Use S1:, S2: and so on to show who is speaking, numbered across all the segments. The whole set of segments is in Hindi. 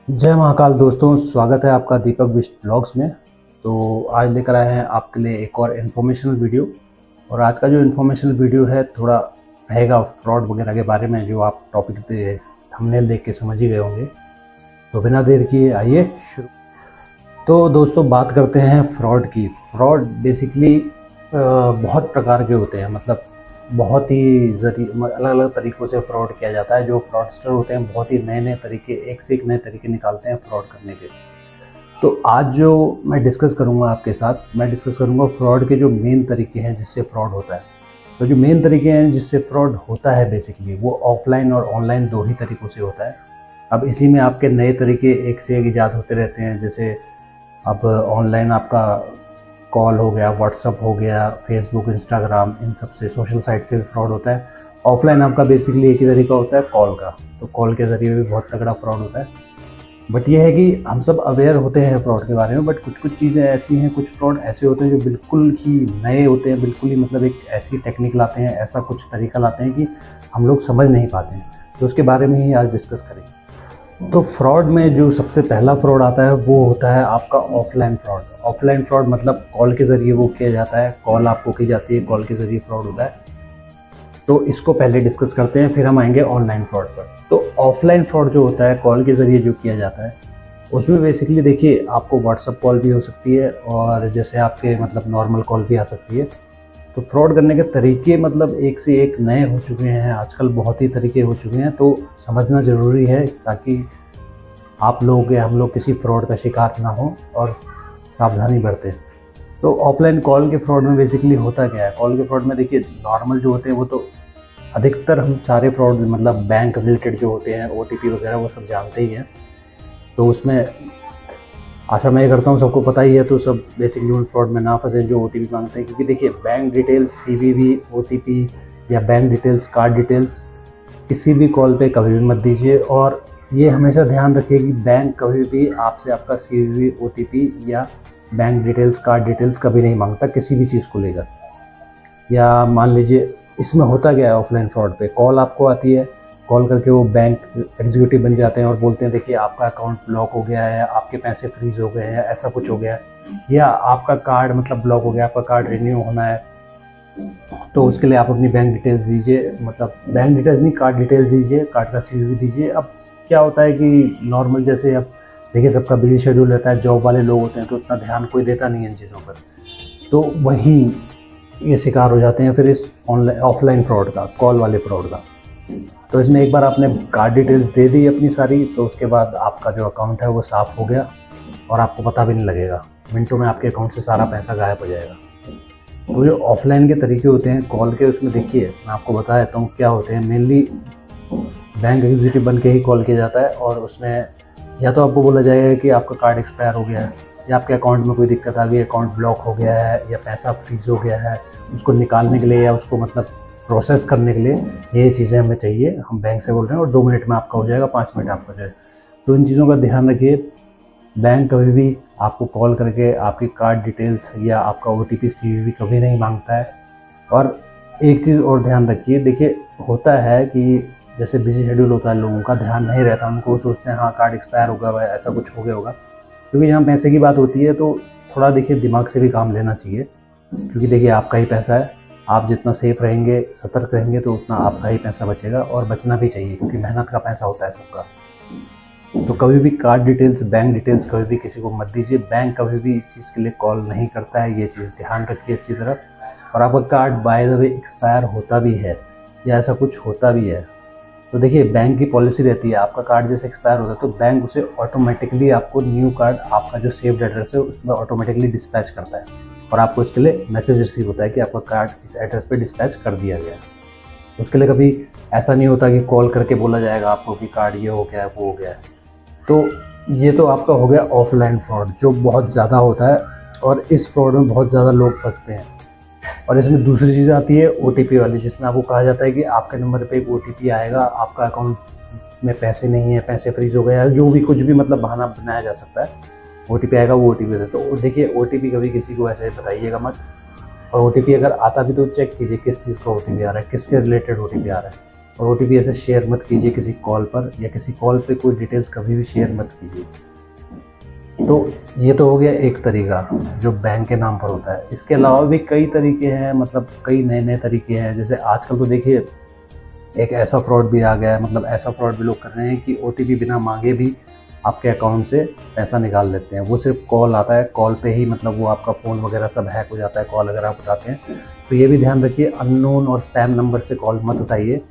S1: जय महाकाल दोस्तों, स्वागत है आपका दीपक बिष्ट ब्लॉग्स में। तो आज लेकर आए हैं आपके लिए एक और इन्फॉर्मेशनल वीडियो। और आज का जो इन्फॉर्मेशनल वीडियो है थोड़ा रहेगा फ्रॉड वगैरह के बारे में, जो आप टॉपिक पे थंबनेल देख के समझ ही गए होंगे। तो बिना देर किए आइए शुरू। तो दोस्तों बात करते हैं फ्रॉड की। फ्रॉड बेसिकली बहुत प्रकार के होते हैं, मतलब बहुत ही अलग अलग तरीक़ों से फ्रॉड किया जाता है। जो फ्रॉडस्टर होते हैं बहुत ही नए नए तरीके, एक से एक नए तरीके निकालते हैं फ्रॉड करने के। तो आज जो मैं डिस्कस करूंगा आपके साथ, मैं डिस्कस करूंगा फ्रॉड के जो मेन तरीके हैं जिससे फ्रॉड होता है। तो जो मेन तरीके हैं जिससे फ्रॉड होता है बेसिकली वो ऑफलाइन और ऑनलाइन दो ही तरीक़ों से होता है। अब इसी में आपके नए तरीके एक से एक ईजाद होते रहते हैं। जैसे अब ऑनलाइन आपका कॉल हो गया, व्हाट्सअप हो गया, फेसबुक, इंस्टाग्राम, इन सब से, सोशल साइट से भी फ्रॉड होता है। ऑफलाइन आपका बेसिकली एक ही तरीका होता है, कॉल का। तो कॉल के ज़रिए भी बहुत तगड़ा फ्रॉड होता है। बट ये है कि हम सब अवेयर होते हैं फ्रॉड के बारे में, बट कुछ कुछ चीज़ें ऐसी हैं, कुछ फ्रॉड ऐसे होते हैं जो बिल्कुल ही नए होते हैं, बिल्कुल ही मतलब एक ऐसी टेक्निक लाते हैं, ऐसा कुछ तरीका लाते हैं कि हम लोग समझ नहीं पाते हैं। तो उसके बारे में ही आज डिस्कस करेंगे। तो फ्रॉड में जो सबसे पहला फ्रॉड आता है वो होता है आपका ऑफलाइन फ्रॉड। ऑफलाइन फ्रॉड मतलब कॉल के ज़रिए वो किया जाता है, कॉल आपको की जाती है, कॉल के ज़रिए फ्रॉड होता है। तो इसको पहले डिस्कस करते हैं, फिर हम आएंगे ऑनलाइन फ्रॉड पर। तो ऑफलाइन फ्रॉड जो होता है कॉल के ज़रिए जो किया जाता है, उसमें बेसिकली देखिए आपको व्हाट्सअप कॉल भी हो सकती है और जैसे आपके मतलब नॉर्मल कॉल भी आ सकती है। तो फ्रॉड करने के तरीके मतलब एक से एक नए हो चुके हैं, आजकल बहुत ही तरीके हो चुके हैं। तो समझना ज़रूरी है ताकि आप लोग या हम लोग किसी फ्रॉड का शिकार ना हो और सावधानी बरतें। तो ऑफलाइन कॉल के फ्रॉड में बेसिकली होता क्या है? कॉल के फ्रॉड में देखिए नॉर्मल जो होते हैं वो तो अधिकतर हम सारे फ्रॉड मतलब बैंक रिलेटेड जो होते हैं, ओटीपी वगैरह, वो सब जानते ही हैं। तो उसमें आशा मैं ये करता हूँ सबको पता ही है, तो सब बेसिकली उन फ्रॉड में ना फंसे जो ओटीपी मांगते हैं। क्योंकि देखिए बैंक डिटेल्स, सीवीवी, ओटीपी या बैंक डिटेल्स, कार्ड डिटेल्स किसी भी कॉल पे कभी भी मत दीजिए। और ये हमेशा ध्यान रखिए कि बैंक कभी भी आपसे आपका सीवीवी, ओटीपी या बैंक डिटेल्स, कार्ड डिटेल्स कभी नहीं मांगता किसी भी चीज़ को लेकर। या मान लीजिए इसमें होता क्या है ऑफलाइन फ्रॉड पे, कॉल आपको आती है, कॉल करके वो बैंक एग्जीक्यूटिव बन जाते हैं और बोलते हैं देखिए आपका अकाउंट ब्लॉक हो गया है, आपके पैसे फ्रीज हो गए हैं, ऐसा कुछ हो गया है, या आपका कार्ड मतलब ब्लॉक हो गया, आपका कार्ड रिन्यू होना है, तो उसके लिए आप अपनी बैंक डिटेल्स दीजिए। मतलब बैंक डिटेल्स नहीं, कार्ड डिटेल्स दीजिए, कार्ड का सीवीवी दीजिए। अब क्या होता है कि नॉर्मल जैसे अब देखिए सबका बिजी शेड्यूल रहता है, जॉब वाले लोग होते हैं, तो उतना ध्यान कोई देता नहीं है इन चीज़ों पर। तो वहीं ये शिकार हो जाते हैं फिर इस ऑनलाइन ऑफलाइन फ्रॉड का, कॉल वाले फ्रॉड का। तो इसमें एक बार आपने कार्ड डिटेल्स दे दी अपनी सारी, तो उसके बाद आपका जो अकाउंट है वो साफ़ हो गया और आपको पता भी नहीं लगेगा, मिनटों में आपके अकाउंट से सारा पैसा गायब हो जाएगा। तो जो ऑफलाइन के तरीके होते हैं कॉल के, उसमें देखिए मैं आपको बता देता हूँ क्या होते हैं। मेनली बैंक एग्जीक्यूटिव बन के ही कॉल किया जाता है और उसमें या तो आपको बोला जाएगा कि आपका कार्ड एक्सपायर हो गया है, या आपके अकाउंट में कोई दिक्कत आ गई, अकाउंट ब्लॉक हो गया है, या पैसा फ्रीज हो गया है। उसको निकालने के लिए या उसको मतलब प्रोसेस करने के लिए ये चीज़ें हमें चाहिए, हम बैंक से बोल रहे हैं और 2 मिनट में आपका हो जाएगा, 5 मिनट आपका हो जाएगा। तो इन चीज़ों का ध्यान रखिए। बैंक कभी भी आपको कॉल करके आपकी कार्ड डिटेल्स या आपका ओटीपी, सीवीवी कभी नहीं मांगता है। और एक चीज़ और ध्यान रखिए, देखिए होता है कि जैसे बिजी शेड्यूल होता है, लोगों का ध्यान नहीं रहता, उनको वो सोचते हैं हाँ कार्ड एक्सपायर होगा भाई, ऐसा कुछ हो गया होगा। क्योंकि यहाँ पैसे की बात होती है तो थोड़ा देखिए दिमाग से भी काम लेना चाहिए। क्योंकि देखिए आपका ही पैसा है, आप जितना सेफ रहेंगे, सतर्क रहेंगे, तो उतना आपका ही पैसा बचेगा और बचना भी चाहिए, क्योंकि मेहनत का पैसा होता है सबका। तो कभी भी कार्ड डिटेल्स, बैंक डिटेल्स कभी भी किसी को मत दीजिए। बैंक कभी भी इस चीज़ के लिए कॉल नहीं करता है, ये चीज़ ध्यान रखिए अच्छी तरह। और आपका card by the way expire होता भी है या ऐसा कुछ होता भी है, तो देखिए बैंक की पॉलिसी रहती है, आपका कार्ड जैसे एक्सपायर होता है तो बैंक उसे ऑटोमेटिकली आपको न्यू कार्ड, आपका जो सेव्ड एड्रेस है उसमें ऑटोमेटिकली डिस्पैच करता है। और आपको इसके लिए मैसेज रिसीव होता है कि आपका कार्ड इस एड्रेस पे डिस्पैच कर दिया गया है। उसके लिए कभी ऐसा नहीं होता कि कॉल करके बोला जाएगा आपको कि कार्ड ये हो गया है, वो हो गया है। तो ये तो आपका हो गया ऑफलाइन फ्रॉड, जो बहुत ज़्यादा होता है और इस फ्रॉड में बहुत ज़्यादा लोग फंसते हैं। और इसमें दूसरी चीज़ आती है ओटीपी वाली, जिसमें आपको कहा जाता है कि आपके नंबर पे एक ओटीपी आएगा, आपका अकाउंट में पैसे नहीं है, पैसे फ्रीज हो गए हैं, जो भी कुछ भी मतलब बहाना बनाया जा सकता है। ओटीपी आएगा, वो ओटीपी दे। तो देखिए ओटीपी कभी किसी को ऐसे बताइएगा मत। और ओटीपी अगर आता भी तो चेक कीजिए किस चीज़ का ओटीपी आ रहा है, किसके रिलेटेड ओटीपी आ रहा है। और OTP ऐसे शेयर मत कीजिए किसी कॉल पर, या किसी कॉल पे कोई डिटेल्स कभी भी शेयर मत कीजिए। तो ये तो हो गया एक तरीका जो बैंक के नाम पर होता है। इसके अलावा भी कई तरीके हैं, मतलब कई नए नए तरीके हैं। जैसे आजकल तो देखिए एक ऐसा फ्रॉड भी आ गया है, मतलब ऐसा फ्रॉड भी लोग कर रहे हैं कि OTP बिना मांगे भी आपके अकाउंट से पैसा निकाल लेते हैं। वो सिर्फ कॉल आता है, कॉल पे ही मतलब वो आपका फ़ोन वगैरह सब हैक हो जाता है कॉल अगर आप उठाते हैं। तो ये भी ध्यान रखिए, अननोन और स्पैम नंबर से कॉल मत उठाइए।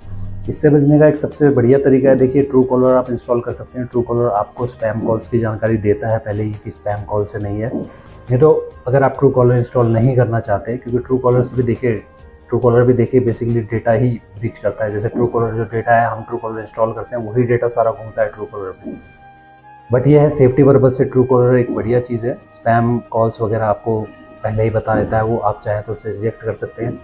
S1: इससे बचने का एक सबसे बढ़िया तरीका है, देखिए ट्रू कॉलर आप इंस्टॉल कर सकते हैं। ट्रू कॉलर आपको स्पैम कॉल्स की जानकारी देता है पहले ही कि स्पैम कॉल से नहीं है। नहीं तो अगर आप ट्रू कॉलर इंस्टॉल नहीं करना चाहते, क्योंकि ट्रू कॉलर भी देखिए बेसिकली डेटा ही ब्रीच करता है। जैसे ट्रू कॉलर जो डेटा है, हम ट्रू कॉलर इंस्टॉल करते हैं, वही डेटा सारा घूमता है ट्रू कॉलर में। बट ये है सेफ्टी पर्पज़ से ट्रू कॉलर एक बढ़िया चीज़ है। स्पैम कॉल्स वगैरह आपको पहले ही बता देता है, वो आप चाहें तो उसे रिजेक्ट कर सकते हैं।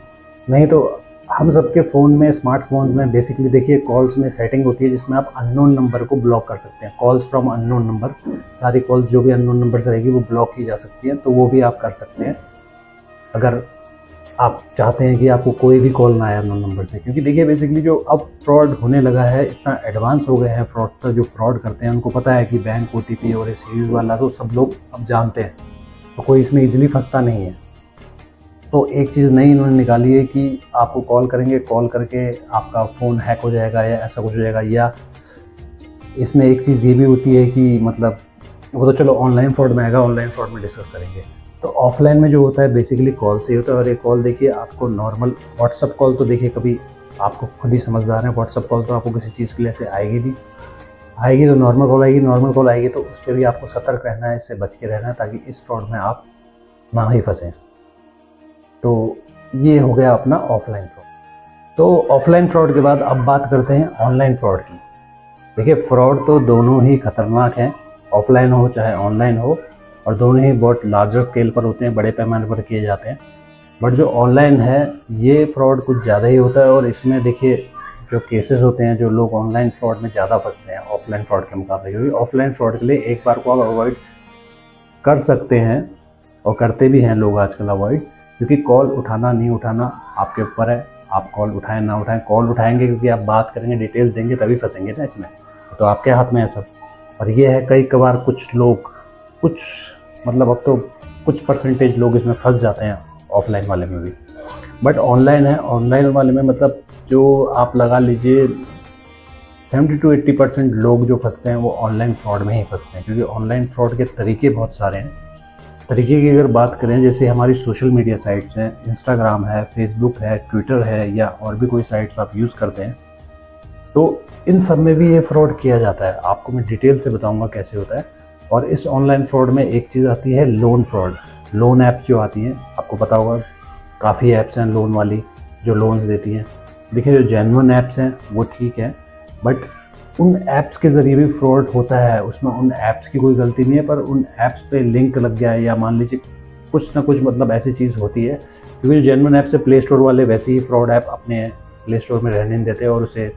S1: नहीं तो हम सबके फ़ोन में, स्मार्टफोन में बेसिकली देखिए कॉल्स में सेटिंग होती है जिसमें आप अननोन नंबर को ब्लॉक कर सकते हैं। कॉल्स फ्रॉम अननोन नंबर, सारी कॉल्स जो भी अननोन नंबर से रहेगी वो ब्लॉक की जा सकती है, तो वो भी आप कर सकते हैं अगर आप चाहते हैं कि आपको कोई भी कॉल ना आए अननोन नंबर से। क्योंकि देखिए बेसिकली जो अब फ्रॉड होने लगा है, इतना एडवांस हो गए हैं फ्रॉडस्टर जो फ्रॉड करते हैं, उनको पता है कि बैंक OTP और सीरीज वाला तो सब लोग अब जानते हैं, तो कोई इसमें ईजिली फंसता नहीं है। तो एक चीज़ नई इन्होंने निकाली है कि आपको कॉल करेंगे, कॉल करके आपका फ़ोन हैक हो जाएगा या ऐसा कुछ हो जाएगा। या इसमें एक चीज़ ये भी होती है कि मतलब वो तो चलो ऑनलाइन फ्रॉड में आएगा, ऑनलाइन फ्रॉड में डिस्कस करेंगे। तो ऑफलाइन में जो होता है बेसिकली कॉल से ही होता है। और ये कॉल देखिए आपको नॉर्मल व्हाट्सअप कॉल तो देखिए कभी आपको खुद ही समझदार है, व्हाट्सअप कॉल तो आपको किसी चीज़ के लिए से आएगी नहीं, आएगी तो नॉर्मल कॉल आएगी। नॉर्मल कॉल आएगी तो उस पर भी आपको सतर्क रहना है, इससे बच के रहना है ताकि इस फ्रॉड में आप ना ही फंसें। तो ये हो गया अपना ऑफलाइन फ्रॉड। तो ऑफलाइन फ्रॉड के बाद अब बात करते हैं ऑनलाइन फ्रॉड की। देखिए फ्रॉड तो दोनों ही खतरनाक हैं, ऑफलाइन हो चाहे ऑनलाइन हो, और दोनों ही बहुत लार्जर स्केल पर होते हैं, बड़े पैमाने पर किए जाते हैं। बट जो ऑनलाइन है ये फ्रॉड कुछ ज़्यादा ही होता है, और इसमें देखिए जो केसेस होते हैं, जो लोग ऑनलाइन फ्रॉड में ज़्यादा फंसते हैं ऑफलाइन फ्रॉड के मुकाबले। क्योंकि ऑफलाइन फ्रॉड के लिए एक बार को आप अवॉइड कर सकते हैं, और करते भी हैं लोग आजकल अवॉइड, क्योंकि कॉल उठाना नहीं उठाना आपके ऊपर है। आप कॉल उठाएं ना उठाएं, कॉल उठाएंगे क्योंकि आप बात करेंगे, डिटेल्स देंगे, तभी फंसेंगे ना इसमें, तो आपके हाथ में है सब। और ये है कई कबार कुछ लोग, कुछ मतलब अब तो कुछ परसेंटेज लोग इसमें फंस जाते हैं ऑफलाइन वाले में भी। बट ऑनलाइन है, ऑनलाइन वाले में मतलब जो आप लगा लीजिए 70 to 80% लोग जो फंसते हैं वो ऑनलाइन फ्रॉड में ही फंसते हैं। क्योंकि ऑनलाइन फ्रॉड के तरीके बहुत सारे हैं। तरीके की अगर बात करें, जैसे हमारी सोशल मीडिया साइट्स हैं, इंस्टाग्राम है, फेसबुक है, ट्विटर है, या और भी कोई साइट्स आप यूज़ करते हैं, तो इन सब में भी ये फ्रॉड किया जाता है। आपको मैं डिटेल से बताऊंगा कैसे होता है। और इस ऑनलाइन फ्रॉड में एक चीज़ आती है लोन फ्रॉड। लोन ऐप जो आती हैं, आपको पता होगा काफ़ी ऐप्स हैं लोन वाली जो लोन्स देती हैं। देखिए जो जेन्युइन ऐप्स हैं वो ठीक है, बट उन ऐप्स के ज़रिए भी फ्रॉड होता है। उसमें उन ऐप्स की कोई गलती नहीं है, पर उन ऐप्स पे लिंक लग गया है, या मान लीजिए कुछ ना कुछ मतलब ऐसी चीज़ होती है। क्योंकि जो जेन्युइन ऐप्स है, प्ले स्टोर वाले वैसे ही फ्रॉड ऐप अपने प्ले स्टोर में रहने नहीं देते और उसे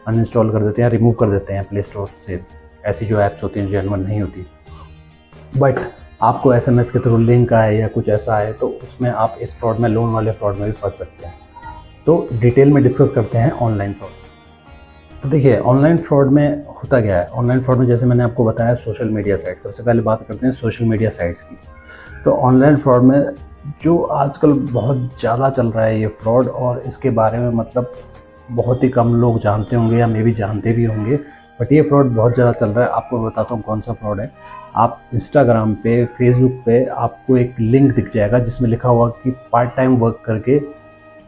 S1: अनइंस्टॉल कर देते हैं, रिमूव कर देते हैं प्ले स्टोर से। ऐसी जो ऐप्स होती हैं जेन्युइन नहीं होती। बट आपको SMS के थ्रू लिंक आए या कुछ ऐसा आए तो उसमें आप इस फ्रॉड में, लोन वाले फ्रॉड में भी फंस सकते हैं। तो डिटेल में डिस्कस करते हैं ऑनलाइन फ्रॉड। तो देखिए ऑनलाइन फ्रॉड में होता क्या है। ऑनलाइन फ्रॉड में जैसे मैंने आपको बताया सोशल मीडिया साइट्स, सबसे पहले बात करते हैं सोशल मीडिया साइट्स की। तो ऑनलाइन फ्रॉड में जो आजकल बहुत ज़्यादा चल रहा है ये फ्रॉड, और इसके बारे में मतलब बहुत ही कम लोग जानते होंगे या मे भी जानते भी होंगे, बट ये फ्रॉड बहुत ज़्यादा चल रहा है। आपको बताता हूँ कौन सा फ्रॉड है। आप इंस्टाग्राम पे, फेसबुक पे आपको एक लिंक दिख जाएगा जिसमें लिखा हुआ कि पार्ट टाइम वर्क करके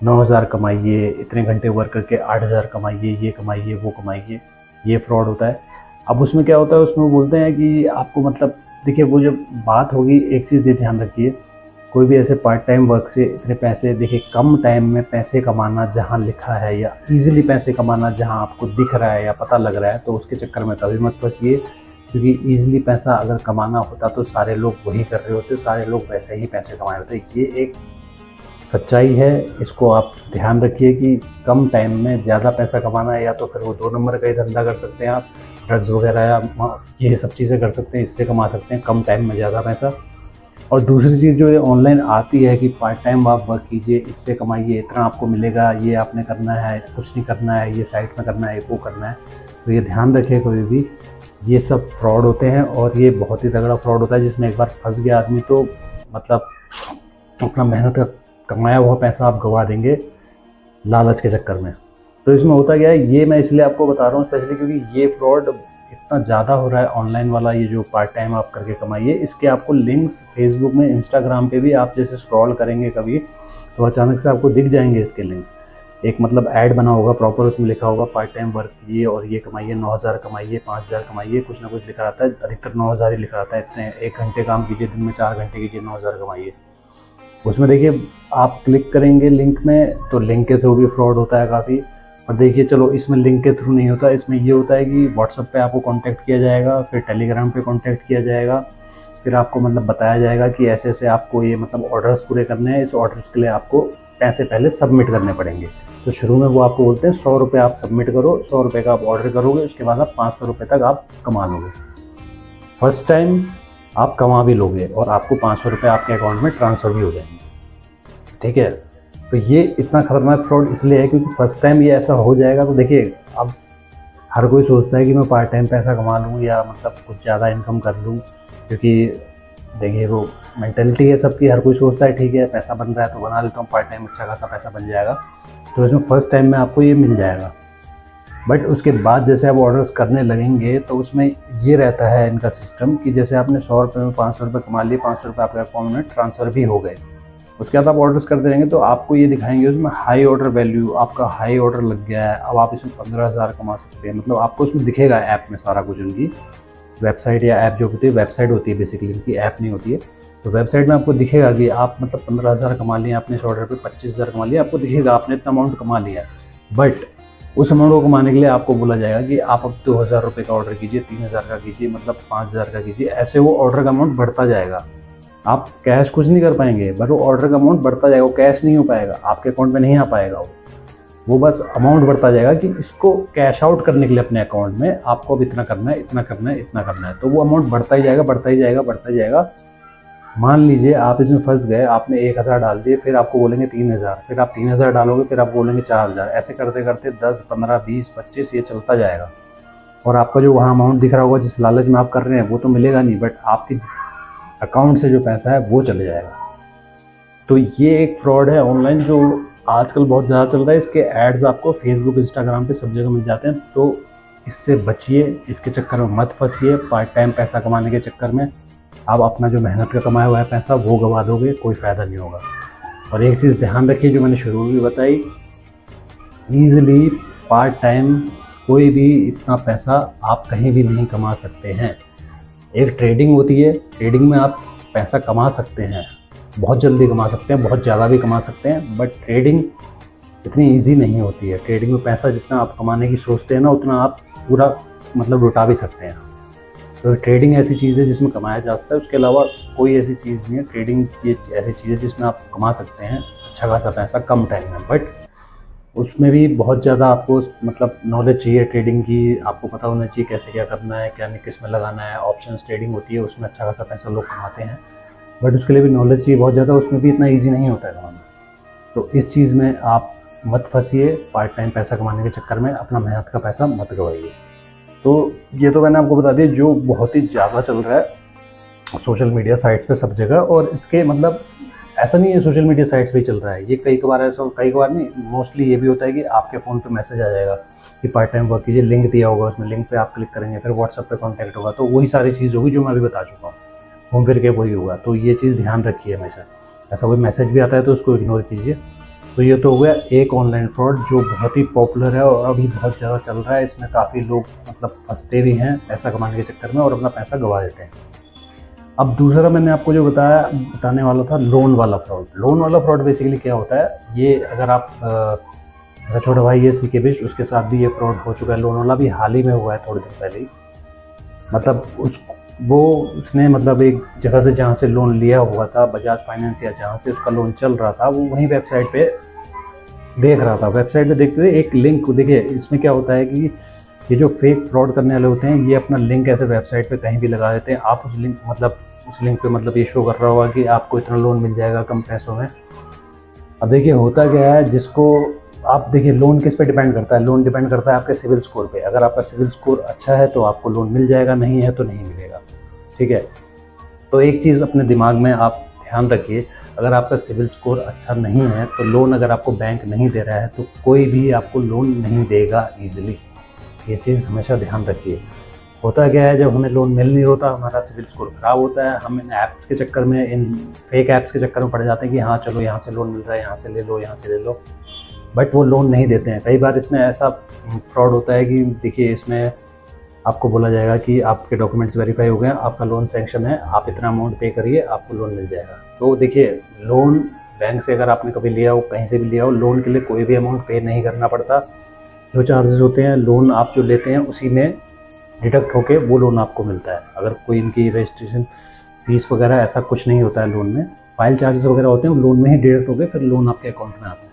S1: 9,000 कमाइए, इतने घंटे वर्क करके 8,000 कमाइए, ये कमाइए, वो कमाइए। ये फ्रॉड होता है। अब उसमें क्या होता है, उसमें वो बोलते हैं कि आपको मतलब देखिए वो जब बात होगी, एक चीज़ ध्यान रखिए, कोई भी ऐसे पार्ट टाइम वर्क से इतने पैसे, देखिए कम टाइम में पैसे कमाना जहाँ लिखा है, या ईजिली पैसे कमाना जहाँ आपको दिख रहा है या पता लग रहा है, तो उसके चक्कर में कभी मत फंसिए। क्योंकि ईजिली पैसा अगर कमाना होता तो सारे लोग वही कर रहे होते, सारे लोग वैसे ही पैसे कमा रहे होते। ये एक सच्चाई है, इसको आप ध्यान रखिए कि कम टाइम में ज़्यादा पैसा कमाना है, या तो फिर वो 2 नंबर का ही धंधा कर सकते हैं आप, ड्रग्स वगैरह या ये सब चीज़ें कर सकते हैं, इससे कमा सकते हैं कम टाइम में ज़्यादा पैसा। और दूसरी चीज़ जो ये ऑनलाइन आती है कि पार्ट टाइम आप वर्क कीजिए, इससे कमाइए, इतना आपको मिलेगा, ये आपने करना है, कुछ नहीं करना है, ये साइट में करना है, वो करना है। तो ये ध्यान रखिए कभी भी, ये सब फ्रॉड होते हैं और ये बहुत ही तगड़ा फ्रॉड होता है जिसमें एक बार फंस गया आदमी तो मतलब अपना मेहनत का कमाया हुआ पैसा आप गंवा देंगे लालच के चक्कर में। तो इसमें होता क्या है, ये मैं इसलिए आपको बता रहा हूँ स्पेशली क्योंकि ये फ्रॉड इतना ज़्यादा हो रहा है ऑनलाइन वाला, ये जो पार्ट टाइम आप करके कमाइए, इसके आपको लिंक्स फेसबुक में, इंस्टाग्राम पे भी आप जैसे स्क्रॉल करेंगे कभी तो अचानक से आपको दिख जाएंगे इसके लिंक्स। एक मतलब ऐड बना होगा प्रॉपर, उसमें लिखा होगा पार्ट टाइम वर्क कीजिए और ये कमाइए, 9,000 कमाइए, 5,000 कमाइए, कुछ ना कुछ लिखा रहता है, अधिकतर 9,000 ही लिखा रहता है। इतने 1 घंटे काम कीजिए, दिन में 4 घंटे कीजिए, 9,000 कमाइए। उसमें देखिए आप क्लिक करेंगे लिंक में तो लिंक के थ्रू भी फ्रॉड होता है काफ़ी। और देखिए चलो इसमें लिंक के थ्रू नहीं होता, इसमें ये होता है कि व्हाट्सएप पे आपको कांटेक्ट किया जाएगा, फिर टेलीग्राम पे कांटेक्ट किया जाएगा, फिर आपको मतलब बताया जाएगा कि ऐसे ऐसे आपको ये मतलब ऑर्डर्स पूरे करने हैं, इस ऑर्डर्स के लिए आपको पैसे पहले सबमिट करने पड़ेंगे। तो शुरू में वो आपको बोलते हैं 100 रुपये आप सबमिट करो, 100 रुपये का आप ऑर्डर करोगे, उसके बाद आप 500 रुपये तक आप कमा लोगे। फर्स्ट टाइम आप कमा भी लोगे और आपको 500 रुपये आपके अकाउंट में ट्रांसफ़र भी हो जाएंगे, ठीक है। तो ये इतना खतरनाक फ्रॉड इसलिए है क्योंकि फर्स्ट टाइम ये ऐसा हो जाएगा। तो देखिए अब हर कोई सोचता है कि मैं पार्ट टाइम पैसा कमा लूँ या मतलब कुछ ज़्यादा इनकम कर लूँ, क्योंकि देखिए वो मेंटेलिटी है सबकी, हर कोई सोचता है ठीक है पैसा बन रहा है तो बना लेता हूँ, पार्ट टाइम अच्छा खासा पैसा बन जाएगा। तो इसमें फर्स्ट टाइम में आपको ये मिल जाएगा, बट उसके बाद जैसे आप ऑर्डर्स करने लगेंगे तो उसमें ये रहता है इनका सिस्टम कि जैसे आपने 100 रुपये में 500 रुपये कमा लिए, 500 रुपये आपके अकाउंट में ट्रांसफ़र भी हो गए। उसके बाद आप ऑर्डर्स करते रहेंगे तो आपको ये दिखाएंगे उसमें हाई ऑर्डर वैल्यू, आपका हाई ऑर्डर लग गया है, अब आप इसमें 15,000 कमा सकते हैं। मतलब आपको उसमें दिखेगा ऐप में सारा कुछ, उनकी वेबसाइट या ऐप जो होती है, वेबसाइट होती है बेसिकली, उनकी ऐप नहीं होती है। तो वेबसाइट में आपको दिखेगा कि आप मतलब 15,000 कमा लिए आपने इस ऑर्डर पे, 25,000 कमा लिया, आपको दिखेगा आपने इतना अमाउंट कमा लिया। बट उस अमाउंट को कमाने के लिए आपको बोला जाएगा कि आप अब 2,000 रुपये का ऑर्डर कीजिए, 3,000 का कीजिए, मतलब 5,000 का कीजिए। ऐसे वो ऑर्डर का अमाउंट बढ़ता जाएगा। आप कैश कुछ नहीं कर पाएंगे, बट वो ऑर्डर का अमाउंट बढ़ता जाएगा, वो कैश नहीं हो पाएगा, आपके अकाउंट में नहीं आ पाएगा वो बस अमाउंट बढ़ता जाएगा कि इसको कैश आउट करने के लिए अपने अकाउंट में आपको अब इतना करना है, इतना करना है, इतना करना है। तो वो अमाउंट बढ़ता ही जाएगा, बढ़ता ही जाएगा, बढ़ता ही जाएगा। मान लीजिए आप इसमें फंस गए, आपने 1,000 डाल दिए, फिर आपको बोलेंगे 3,000, फिर आप 3,000 डालोगे, फिर आप बोलेंगे 4,000, ऐसे करते करते 10, 15, 20, 25 ये चलता जाएगा। और आपका जो वहाँ अमाउंट दिख रहा होगा जिस लालच में आप कर रहे हैं वो तो मिलेगा नहीं, बट आपके अकाउंट से जो पैसा है वो चले जाएगा। तो ये एक फ्रॉड है ऑनलाइन जो आजकल बहुत ज़्यादा चल रहा है। इसके एड्स आपको फेसबुक, इंस्टाग्राम पे सब जगह मिल जाते हैं, तो इससे बचिए, इसके चक्कर में मत फंसिए। पार्ट टाइम पैसा कमाने के चक्कर में आप अपना जो मेहनत का कमाया हुआ है पैसा वो गंवा दोगे, कोई फ़ायदा नहीं होगा। और एक चीज़ ध्यान रखिए जो मैंने शुरू में भी बताई, ईज़िली पार्ट टाइम कोई भी इतना पैसा आप कहीं भी नहीं कमा सकते हैं। एक ट्रेडिंग होती है, ट्रेडिंग में आप पैसा कमा सकते हैं, बहुत जल्दी कमा सकते हैं, बहुत ज़्यादा भी कमा सकते हैं, बट ट्रेडिंग इतनी इजी नहीं होती है। ट्रेडिंग में पैसा जितना आप कमाने की सोचते हैं ना, उतना आप पूरा मतलब लुटा भी सकते हैं। तो ट्रेडिंग ऐसी चीज़ है जिसमें कमाया जा सकता है, उसके अलावा कोई ऐसी चीज़ नहीं है। ट्रेडिंग ये ऐसी चीज़ है जिसमें आप कमा सकते हैं अच्छा खासा पैसा कम टाइम में, बट उसमें भी बहुत ज़्यादा आपको मतलब नॉलेज चाहिए ट्रेडिंग की। आपको पता होना चाहिए कैसे क्या करना है, क्या नहीं, किस में लगाना है। ऑप्शंस ट्रेडिंग होती है, उसमें अच्छा खासा पैसा लोग कमाते हैं, बट उसके लिए भी नॉलेज चाहिए बहुत ज़्यादा, उसमें भी इतना ईजी नहीं होता है कमाना। तो इस चीज़ में आप मत फंसिए, पार्ट टाइम पैसा कमाने के चक्कर में अपना मेहनत का पैसा मत गवाइए। तो ये तो मैंने आपको बता दिया जो बहुत ही ज़्यादा चल रहा है सोशल मीडिया साइट्स पे सब जगह। और इसके मतलब ऐसा नहीं है सोशल मीडिया साइट्स पे ही चल रहा है, ये कई बार ऐसा, कई बार नहीं, मोस्टली ये भी होता है कि आपके फ़ोन पे मैसेज आ जाएगा कि पार्ट टाइम वर्क कीजिए, लिंक दिया होगा, उसमें लिंक पे आप क्लिक करेंगे, फिर व्हाट्सएप पे कांटेक्ट होगा। तो वही सारी चीज़ होगी जो मैं अभी बता चुका हूँ, घूम फिर के वही होगा। तो ये चीज़ ध्यान रखिए हमेशा, ऐसा कोई मैसेज भी आता है तो उसको इग्नोर कीजिए। तो ये तो हो गया एक ऑनलाइन फ्रॉड जो बहुत ही पॉपुलर है और अभी बहुत ज़्यादा चल रहा है। इसमें काफ़ी लोग मतलब फंसते भी हैं पैसा कमाने के चक्कर में और अपना पैसा गंवा देते हैं। अब दूसरा मैंने आपको जो बताने वाला था लोन वाला फ्रॉड। लोन वाला फ्रॉड बेसिकली क्या होता है, ये अगर आप मेरा छोटा भाई है सीके बिश, उसके साथ भी ये फ्रॉड हो चुका है। लोन वाला भी हाल ही में हुआ है, थोड़े दिन पहले ही। मतलब उसने मतलब एक जगह से जहाँ से लोन लिया हुआ था, बजाज फाइनेंस या जहाँ से उसका लोन चल रहा था, वो वहीं वेबसाइट पे देख रहा था। वेबसाइट पे देखते हुए एक लिंक, देखिए इसमें क्या होता है कि ये जो फेक फ्रॉड करने वाले होते हैं ये अपना लिंक ऐसे वेबसाइट पे कहीं भी लगा देते हैं। आप उस लिंक मतलब उस लिंक पे मतलब ये शो कर रहा होगा कि आपको इतना लोन मिल जाएगा कम पैसों में। अब देखिए होता क्या है, जिसको आप देखिए लोन किस पे डिपेंड करता है, लोन डिपेंड करता है आपके सिविल स्कोर पे। अगर आपका सिविल स्कोर अच्छा है तो आपको लोन मिल जाएगा, नहीं है तो नहीं मिलेगा, ठीक है। तो एक चीज़ अपने दिमाग में आप ध्यान रखिए, अगर आपका सिविल स्कोर अच्छा नहीं है तो लोन अगर आपको बैंक नहीं दे रहा है तो कोई भी आपको लोन नहीं देगा ईजिली। ये चीज़ हमेशा ध्यान रखिए। होता क्या है, जब हमें लोन मिल नहीं होता हमारा सिविल स्कोर ख़राब होता है, हम इन ऐप्स के चक्कर में, इन फेक ऐप्स के चक्कर में पड़ जाते हैं कि हाँ चलो यहाँ से लोन मिल रहा है, यहाँ से ले लो, यहाँ से ले लो, बट वो लोन नहीं देते हैं। कई बार इसमें ऐसा फ्रॉड होता है कि देखिए इसमें आपको बोला जाएगा कि आपके डॉक्यूमेंट्स वेरीफाई हो गए, आपका लोन सैंक्शन है, आप इतना अमाउंट पे करिए, आपको लोन मिल जाएगा। तो देखिए लोन बैंक से अगर आपने कभी लिया हो, कहीं से भी लिया हो, लोन के लिए कोई भी अमाउंट पे नहीं करना पड़ता। जो चार्जेस होते हैं लोन आप जो लेते हैं उसी में डिडक्ट होके वो लोन आपको मिलता है। अगर कोई इनकी रजिस्ट्रेशन फीस वगैरह ऐसा कुछ नहीं होता है लोन में, फाइल चार्जेस वगैरह होते हैं, लोन में ही डिडक्ट होके फिर लोन आपके अकाउंट में आता है।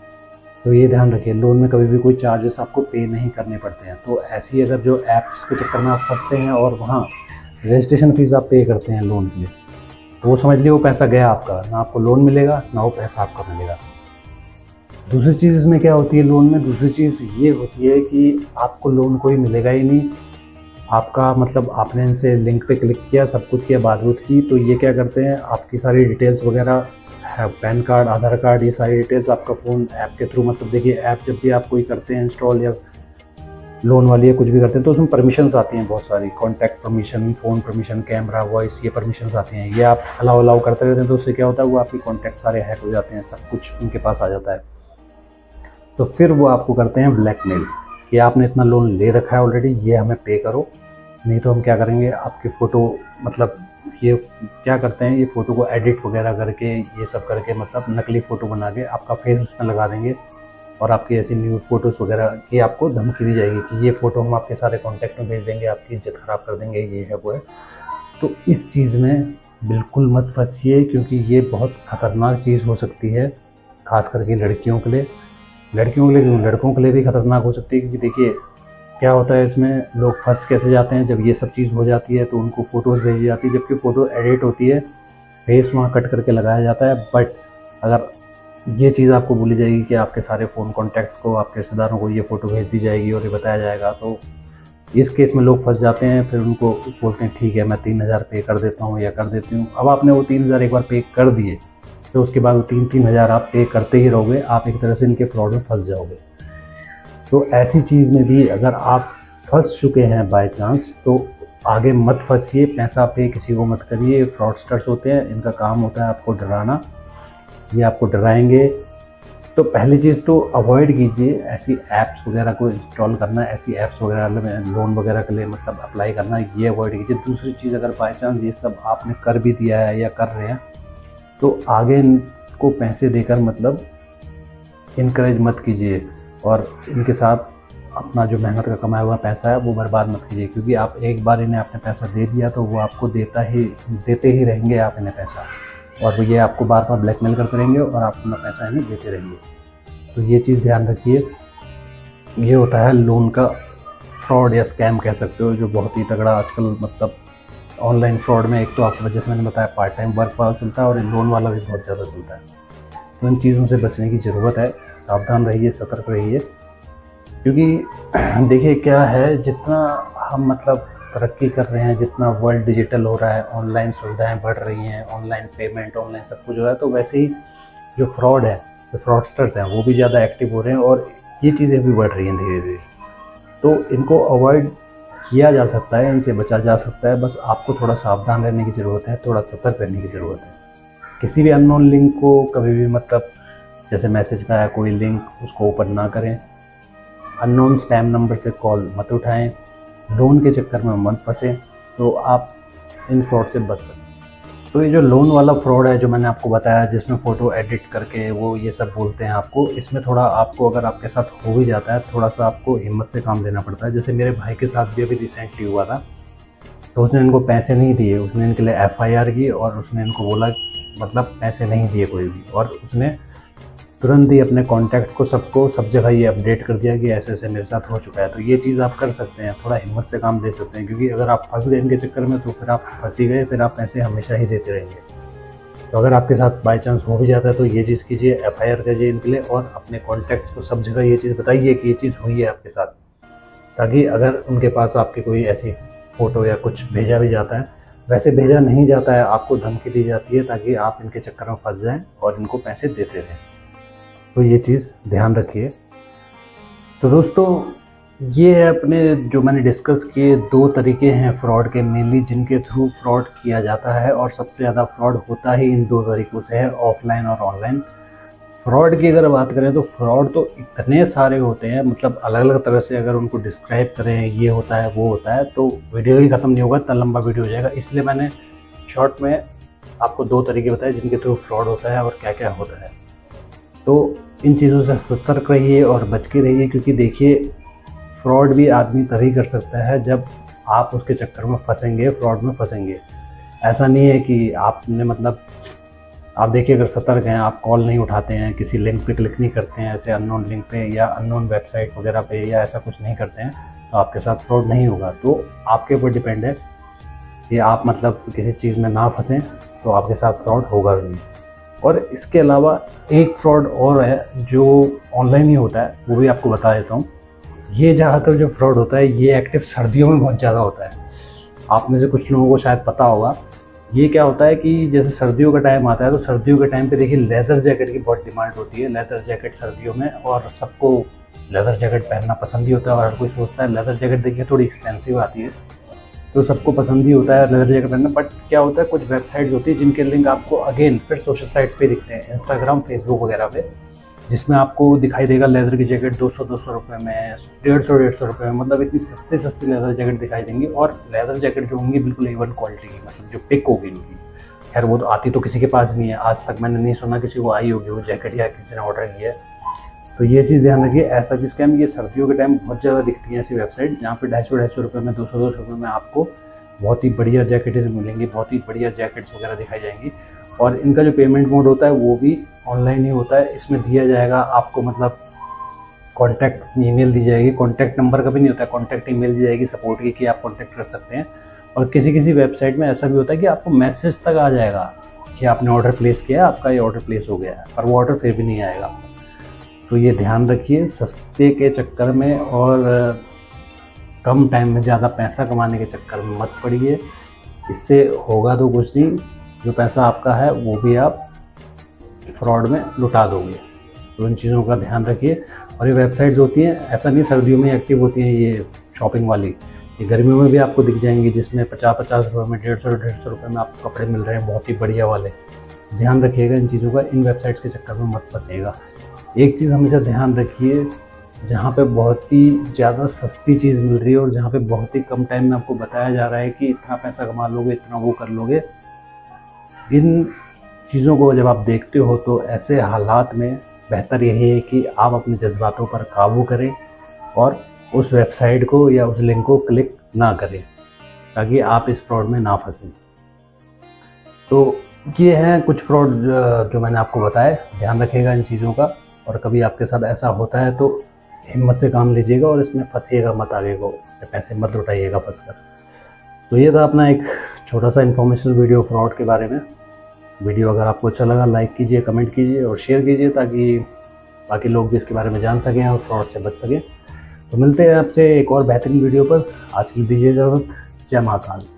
S1: तो ये ध्यान रखिए, लोन में कभी भी कोई चार्जेस आपको पे नहीं करने पड़ते हैं। तो ऐसी अगर जो ऐप्स के चक्कर में आप फंसते हैं और वहाँ रजिस्ट्रेशन फीस आप पे करते हैं लोन के लिए, तो वो समझ लीजिए वो पैसा गया आपका, ना आपको लोन मिलेगा ना वो पैसा आपका मिलेगा। दूसरी चीज़ इसमें क्या होती है लोन में, दूसरी चीज़ ये होती है कि आपको लोन कोई मिलेगा ही नहीं। आपका मतलब आपने इनसे लिंक पे क्लिक किया, सब कुछ किया, बात की, तो ये क्या करते हैं आपकी सारी डिटेल्स वगैरह है, पैन कार्ड, आधार कार्ड, ये सारी डिटेल्स आपका फ़ोन ऐप के थ्रू, मतलब देखिए ऐप जब भी आप कोई करते हैं इंस्टॉल या लोन वाली या कुछ भी करते हैं तो उसमें परमिशंस आती हैं बहुत सारी, contact permission, phone permission, camera, voice, ये परमिशंस आती हैं। ये आप अलाउ करते रहते हैं तो उससे क्या होता है वो आपके कॉन्टैक्ट सारे हैक हो जाते हैं, सब कुछ उनके पास आ जाता है। तो फिर वो आपको करते हैं ब्लैकमेल कि आपने इतना लोन ले रखा है ऑलरेडी, ये हमें पे करो, नहीं तो हम क्या करेंगे आपकी फ़ोटो, मतलब ये क्या करते हैं, ये फ़ोटो को एडिट वगैरह करके, ये सब करके, मतलब नकली फ़ोटो बना के आपका फेस उसमें लगा देंगे और आपकी ऐसी न्यूड फ़ोटोज़ वगैरह की आपको धमकी दी जाएगी कि ये फ़ोटो हम आपके सारे कॉन्टैक्ट में भेज देंगे, आपकी इज्जत ख़राब कर देंगे, ये है वो है। तो इस चीज़ में बिल्कुल मत फंसिए, क्योंकि ये बहुत ख़तरनाक चीज़ हो सकती है, ख़ास करके लड़कियों के लिए। लड़कियों के लिए क्यों, लड़कों के लिए भी ख़तरनाक हो सकती है, क्योंकि देखिए क्या होता है इसमें, लोग फंस कैसे जाते हैं, जब ये सब चीज़ हो जाती है तो उनको फ़ोटोज़ भेजी जाती है, जबकि फ़ोटो एडिट होती है, फेस वहाँ कट करके लगाया जाता है। बट अगर ये चीज़ आपको बोली जाएगी कि आपके सारे फ़ोन कॉन्टैक्ट्स को, आपके रिश्तेदारों को ये फ़ोटो भेज दी जाएगी और ये बताया जाएगा, तो इस केस में लोग फंस जाते हैं। फिर उनको बोलते हैं ठीक है मैं 3000 पे कर देता हूँ या कर देती हूँ। अब आपने वो 3000 एक बार पे कर दिए तो उसके बाद वो 3-3000 आप पे करते ही रहोगे, आप एक तरह से इनके फ्रॉड में फंस जाओगे। तो ऐसी चीज़ में भी अगर आप फंस चुके हैं बाय चांस, तो आगे मत फंसिए, पैसा पे किसी को मत करिए। फ्रॉडस्टर्स होते हैं, इनका काम होता है आपको डराना, ये आपको डराएंगे। तो पहली चीज़ तो अवॉइड कीजिए ऐसी ऐप्स वगैरह को इंस्टॉल करना, ऐसी ऐप्स वगैरह में लोन वगैरह के लिए मतलब अप्लाई करना, ये अवॉइड कीजिए। दूसरी चीज़, अगर बाय चांस ये सब आपने कर भी दिया है या कर रहे हैं तो आगे इनको पैसे देकर मतलब इनकरेज मत कीजिए और इनके साथ अपना जो मेहनत का कमाया हुआ पैसा है वो बर्बाद मत कीजिए, क्योंकि आप एक बार इन्हें आपने पैसा दे दिया तो वो आपको देते ही रहेंगे आप इन्हें पैसा, और ये आपको बार बार ब्लैकमेल करते रहेंगे और आप अपना पैसा इन्हें देते रहेंगे। तो ये चीज़ ध्यान रखिए। ये होता है लोन का फ्रॉड या स्कैम कह सकते हो, जो बहुत ही तगड़ा आजकल मतलब ऑनलाइन फ्रॉड में, एक तो आपको जैसे मैंने बताया पार्ट टाइम वर्क वाला चलता है और लोन वाला भी बहुत ज़्यादा चलता है। तो इन चीज़ों से बचने की ज़रूरत है, सावधान रहिए, सतर्क रहिए। क्योंकि देखिए क्या है, जितना हम मतलब तरक्की कर रहे हैं, जितना वर्ल्ड डिजिटल हो रहा है, ऑनलाइन सुविधाएं बढ़ रही हैं, ऑनलाइन पेमेंट, ऑनलाइन सब कुछ हो रहा है, तो वैसे ही जो फ्रॉड है, जो फ्रॉडस्टर्स हैं वो भी ज़्यादा एक्टिव हो रहे हैं और ये चीज़ें भी बढ़ रही हैं धीरे धीरे। तो इनको अवॉइड किया जा सकता है, इनसे बचा जा सकता है, बस आपको थोड़ा सावधान रहने की ज़रूरत है, थोड़ा सतर्क रहने की ज़रूरत है। किसी भी अननोन लिंक को कभी भी मतलब जैसे मैसेज में आया कोई लिंक, उसको ओपन ना करें। अननोन स्पैम नंबर से कॉल मत उठाएं, लोन के चक्कर में मत फंसें, तो आप इन फ्रॉड से बच सकते हैं। तो ये जो लोन वाला फ्रॉड है जो मैंने आपको बताया, जिसमें फ़ोटो एडिट करके वो ये सब बोलते हैं आपको, इसमें थोड़ा आपको, अगर आपके साथ हो भी जाता है, थोड़ा सा आपको हिम्मत से काम लेना पड़ता है। जैसे मेरे भाई के साथ भी अभी रिसेंटली हुआ था, तो उसने इनको पैसे नहीं दिए, उसने इनके लिए FIR की और उसने इनको बोला मतलब पैसे नहीं दिए कोई भी, और उसने तुरंत ही अपने कॉन्टैक्ट को सबको सब जगह ये अपडेट कर दिया कि ऐसे ऐसे मेरे साथ हो चुका है। तो ये चीज़ आप कर सकते हैं, थोड़ा हिम्मत से काम ले सकते हैं, क्योंकि अगर आप फंस गए इनके चक्कर में तो फिर आप फंस ही गए, फिर आप पैसे हमेशा ही देते रहेंगे। तो अगर आपके साथ बाई चांस हो भी जाता है तो ये चीज़ कीजिए, FIR करिए इनके लिए और अपने कॉन्टैक्ट्स को सब जगह ये चीज़ बताइए कि ये चीज़ हुई है आपके साथ, ताकि अगर उनके पास आपकी कोई ऐसी फ़ोटो या कुछ भेजा भी जाता है, वैसे भेजा नहीं जाता है, आपको धमकी दी जाती है ताकि आप इनके चक्कर में फंस जाएं और इनको पैसे देते रहें। तो ये चीज़ ध्यान रखिए। तो दोस्तों ये है अपने जो मैंने डिस्कस किए 2 तरीके हैं फ्रॉड के मेनली जिनके थ्रू फ्रॉड किया जाता है, और सबसे ज़्यादा फ्रॉड होता ही इन 2 तरीक़ों से है, ऑफलाइन और ऑनलाइन। फ्रॉड की अगर बात करें तो फ्रॉड तो इतने सारे होते हैं, मतलब अलग अलग तरह से अगर उनको डिस्क्राइब करें ये होता है वो होता है तो वीडियो ही ख़त्म नहीं होगा, इतना लंबा वीडियो हो जाएगा। इसलिए मैंने शॉर्ट में आपको 2 तरीके बताए जिनके थ्रू फ्रॉड होता है और क्या क्या होता है। तो इन चीज़ों से सतर्क रहिए और बच के रहिए, क्योंकि देखिए फ्रॉड भी आदमी तभी कर सकता है जब आप उसके चक्कर में फंसेंगे, फ्रॉड में फंसेंगे। ऐसा नहीं है कि आपने मतलब आप देखिए अगर सतर्क हैं, आप कॉल नहीं उठाते हैं, किसी लिंक पे क्लिक नहीं करते हैं ऐसे अननोन लिंक पे या अननोन वेबसाइट वगैरह पे, या ऐसा कुछ नहीं करते हैं तो आपके साथ फ्रॉड नहीं होगा। तो आपके ऊपर डिपेंड है कि आप मतलब किसी चीज़ में ना फंसें तो आपके साथ फ्रॉड होगा भी नहीं। और इसके अलावा एक फ्रॉड और है जो ऑनलाइन ही होता है, वो भी आपको बता देता हूँ। ये ज़्यादातर जो फ्रॉड होता है ये एक्टिव सर्दियों में बहुत ज़्यादा होता है। आप में से कुछ लोगों को शायद पता होगा। ये क्या होता है कि जैसे सर्दियों का टाइम आता है तो सर्दियों के टाइम पे देखिए लेदर जैकेट की बहुत डिमांड होती है, लेदर जैकेट सर्दियों में, और सबको लेदर जैकेट पहनना पसंद ही होता है। और हर कोई सोचता है लेदर जैकेट देखिए थोड़ी एक्सपेंसिव आती है तो सबको पसंद ही होता है लेदर जैकेट पहनना। बट क्या होता है कुछ वेबसाइट्स होती है जिनके लिंक आपको अगेन फिर सोशल साइट्स पे दिखते हैं, इंस्टाग्राम, फेसबुक वगैरह पे, जिसमें आपको दिखाई देगा लेदर की जैकेट 200 रुपये में, 150 रुपये में, मतलब इतनी सस्ती लेदर जैकेट दिखाई देंगी। और लेदर जैकेट जो होंगी बिल्कुल A1 क्वालिटी की, मतलब जो पिक होगी इनकी। खैर वो तो आती तो किसी के पास नहीं है, आज तक मैंने नहीं सुना किसी को आई होगी वो जैकेट या किसी ने ऑर्डर किया है। तो ये चीज़ ध्यान रखिए, ऐसा भी स्कैम ये सर्दियों के टाइम बहुत ज़्यादा दिखती है ऐसी वेबसाइट जहाँ पे 250 रुपये में, 200 रुपये में आपको बहुत ही बढ़िया जैकेटें मिलेंगी, बहुत ही बढ़िया जैकेट्स वगैरह दिखाई जाएंगी। और इनका जो पेमेंट मोड होता है वो भी ऑनलाइन ही होता है। इसमें दिया जाएगा आपको मतलब कॉन्टैक्ट ईमेल दी जाएगी, कॉन्टैक्ट नंबर का भी नहीं होता है, कॉन्टैक्ट ईमेल दी जाएगी सपोर्ट की कि आप कॉन्टैक्ट कर सकते हैं। और किसी वेबसाइट में ऐसा भी होता है कि आपको मैसेज तक आ जाएगा कि आपने ऑर्डर प्लेस किया है, आपका ये ऑर्डर प्लेस हो गया है, पर वो ऑर्डर फिर भी नहीं आएगा। तो ये ध्यान रखिए, सस्ते के चक्कर में और कम टाइम में ज़्यादा पैसा कमाने के चक्कर में मत पड़िए। इससे होगा तो कुछ नहीं, जो पैसा आपका है वो भी आप फ्रॉड में लुटा दोगे। तो इन चीज़ों का ध्यान रखिए। और ये वेबसाइट्स होती हैं ऐसा नहीं सर्दियों में एक्टिव होती हैं ये शॉपिंग वाली, ये गर्मियों में भी आपको दिख जाएंगी, जिसमें 50 रुपये में, 150 रुपये में आपको कपड़े मिल रहे हैं बहुत ही बढ़िया वाले। ध्यान रखिएगा इन चीज़ों का, इन वेबसाइट्स के चक्कर में मत फंसिएगा। एक चीज़ हमेशा ध्यान रखिए, जहाँ पे बहुत ही ज़्यादा सस्ती चीज़ मिल रही है और जहाँ पे बहुत ही कम टाइम में आपको बताया जा रहा है कि इतना पैसा कमा लोगे, इतना वो कर लोगे, इन चीज़ों को जब आप देखते हो तो ऐसे हालात में बेहतर यही है कि आप अपने जज्बातों पर काबू करें और उस वेबसाइट को या उस लिंक को क्लिक ना करें, ताकि आप इस फ्रॉड में ना फंसें। तो ये हैं कुछ फ्रॉड जो मैंने आपको बताया, ध्यान रखिएगा इन चीज़ों का। और कभी आपके साथ ऐसा होता है तो हिम्मत से काम लीजिएगा और इसमें फंसिएगा मत, आगे को पैसे मत लुटाइएगा फंसकर। तो ये था अपना एक छोटा सा इन्फॉर्मेशनल वीडियो फ्रॉड के बारे में। वीडियो अगर आपको अच्छा लगा लाइक कीजिए, कमेंट कीजिए और शेयर कीजिए, ताकि बाकी लोग भी इसके बारे में जान सकें और फ्रॉड से बच सकें। तो मिलते हैं आपसे एक और बेहतरीन वीडियो पर। आज के लिए दीजिए इजाज़त। जय महाकाल।